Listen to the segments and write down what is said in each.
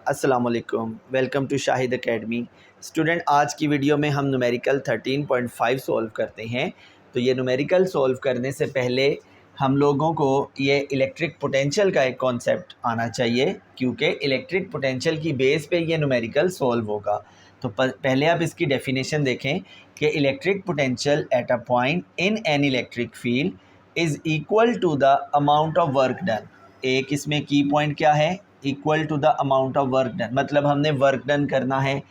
अस्सलाम वालेकुम, welcome to Shahid academy. Student, आज की वीडियो में हम न्यूमेरिकल 13.5 सॉल्व करते हैं। तो ये न्यूमेरिकल सॉल्व करने से पहले हम लोगों को ये इलेक्ट्रिक पोटेंशियल का एक कॉन्सेप्ट आना चाहिए, क्योंकि इलेक्ट्रिक पोटेंशियल की बेस पे ये न्यूमेरिकल सॉल्व होगा। तो पहले आप इसकी डेफिनेशन देखें कि electric potential at a point in an electric field is equal to the amount of work done. एक इसमें की पॉइंट क्या है, equal to the amount of work done. मतलब हमने वर्क डन करना है,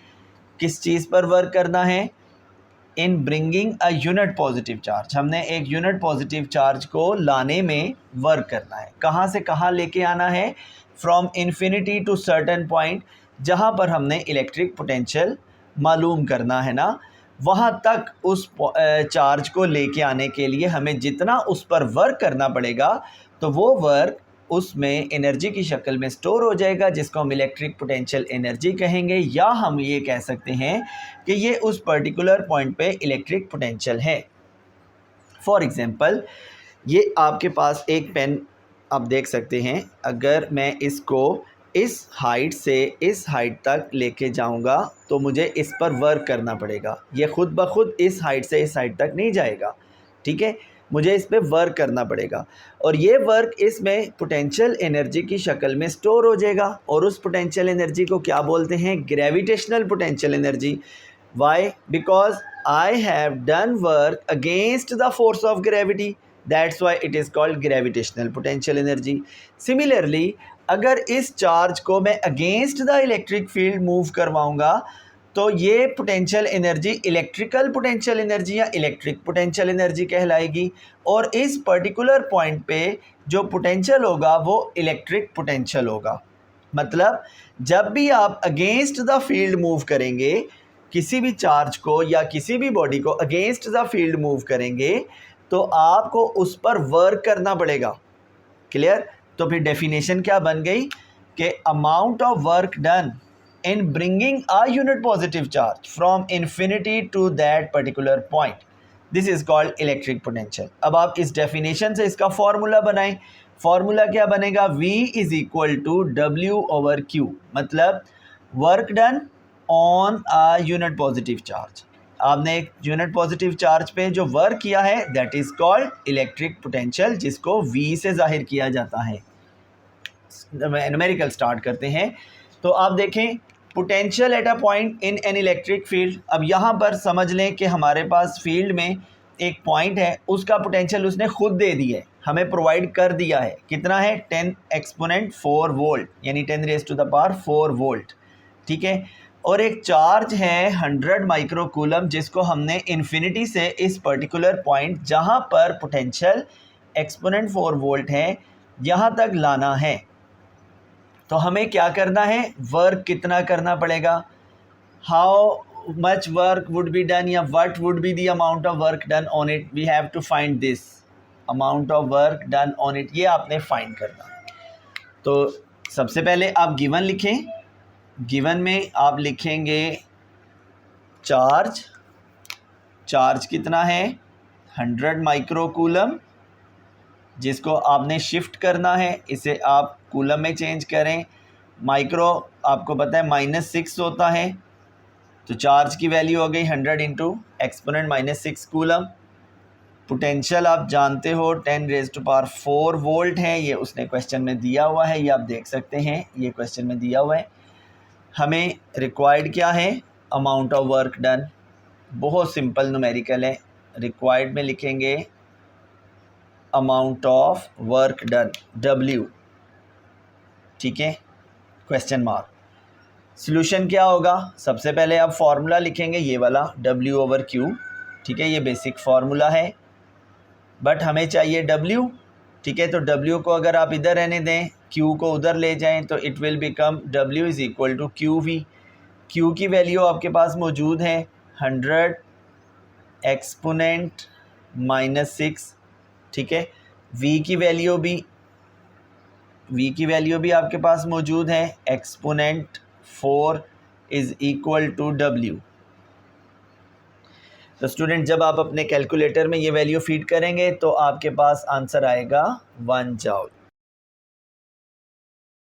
किस चीज़ पर वर्क करना है, in bringing a unit positive charge. हमने एक यूनिट पॉजिटिव चार्ज को लाने में वर्क करना है। कहाँ से कहाँ लेके आना है, from infinity to certain point, जहाँ पर हमने इलेक्ट्रिक पोटेंशियल मालूम करना है ना, वहाँ तक उस चार्ज को लेके आने के लिए हमें जितना उस पर वर्क करना पड़ेगा, तो वो वर्क उसमें एनर्जी की शक्ल में स्टोर हो जाएगा, जिसको हम इलेक्ट्रिक पोटेंशियल एनर्जी कहेंगे, या हम ये कह सकते हैं कि ये उस पर्टिकुलर पॉइंट पे इलेक्ट्रिक पोटेंशियल है। फॉर एग्ज़ाम्पल, ये आपके पास एक पेन आप देख सकते हैं। अगर मैं इसको इस हाइट से इस हाइट तक लेके जाऊंगा तो मुझे इस पर वर्क करना पड़ेगा। ये खुद ब खुद इस हाइट से इस हाइट तक नहीं जाएगा, ठीक है, मुझे इस पर वर्क करना पड़ेगा। और ये वर्क इसमें पोटेंशियल एनर्जी की शक्ल में स्टोर हो जाएगा। और उस पोटेंशियल एनर्जी को क्या बोलते हैं, gravitational potential energy. Why? Because I have done work against the force of gravity, that's why it is called gravitational potential energy. Similarly, अगर इस चार्ज को मैं against the electric field move करवाऊंगा तो ये potential energy electrical potential energy या electric potential energy कहलाएगी। और इस पर्टिकुलर पॉइंट पे जो पोटेंशियल होगा वो इलेक्ट्रिक पोटेंशियल होगा। मतलब जब भी आप अगेंस्ट द फील्ड मूव करेंगे, किसी भी चार्ज को या किसी भी बॉडी को अगेंस्ट द फील्ड मूव करेंगे, तो आपको उस पर वर्क करना पड़ेगा। क्लियर? तो फिर डेफिनेशन क्या बन गई कि amount of work done in bringing a unit positive charge from infinity to that particular point, this is called electric potential। अब आप इस डेफिनेशन से इसका फॉर्मूला बनाएं। फॉर्मूला क्या बनेगा, V is equal to W over Q। मतलब work done on a unit positive charge. आपने एक यूनिट पॉजिटिव चार्ज पे जो वर्क किया है, that is called electric potential, जिसको V से जाहिर किया जाता है। न्यूमेरिकल स्टार्ट करते हैं। तो आप देखें, potential at a point in an electric field. अब यहाँ पर समझ लें कि हमारे पास फील्ड में एक पॉइंट है, उसका पोटेंशियल उसने खुद दे दिया है, हमें प्रोवाइड कर दिया है। कितना है, 10 एक्सपोनेंट 4 वोल्ट, यानी 10 raise to the power 4 volt, ठीक है। और एक चार्ज है 100 माइक्रो कूलम, जिसको हमने इन्फिनिटी से इस पर्टिकुलर पॉइंट जहाँ पर पोटेंशियल एक्सपोनेंट 4 वोल्ट है, यहाँ तक लाना है। तो हमें क्या करना है, वर्क कितना करना पड़ेगा, how much work would be done, या what would be the amount of work done on it. We have to find this amount of work done on it, ये आपने फाइंड करना। तो सबसे पहले आप गिवन लिखें। गिवन में आप लिखेंगे चार्ज कितना है, 100 माइक्रो कूलम, जिसको आपने शिफ्ट करना है, इसे आप कूलम में चेंज करें। माइक्रो आपको पता है -6 होता है, तो चार्ज की वैल्यू हो गई 100 इंटू एक्सपोनेंट -6 कूलम। पोटेंशियल आप जानते हो 10 रेज़ टू पावर 4 वोल्ट है, ये उसने क्वेश्चन में दिया हुआ है, ये आप देख सकते हैं, ये क्वेश्चन में दिया हुआ है। हमें रिक्वायर्ड क्या है, अमाउंट ऑफ वर्क डन। बहुत सिंपल न्यूमेरिकल है। रिक्वायर्ड में लिखेंगे amount of work done, W, ठीक है, क्वेश्चन मार्क। सॉल्यूशन क्या होगा, सबसे पहले आप फार्मूला लिखेंगे, ये वाला W ओवर Q, ठीक है, ये बेसिक फार्मूला है, बट हमें चाहिए W, ठीक है। तो W को अगर आप इधर रहने दें, Q को उधर ले जाएं, तो it will become W is equal to QV। Q की वैल्यू आपके पास मौजूद है 100 एक्सपोनेंट -6, ठीक है। V की वैल्यू भी आपके पास मौजूद है, exponent 4 is equal to W। तो स्टूडेंट, जब आप अपने कैलकुलेटर में ये वैल्यू फीड करेंगे तो आपके पास आंसर आएगा 1 जूल।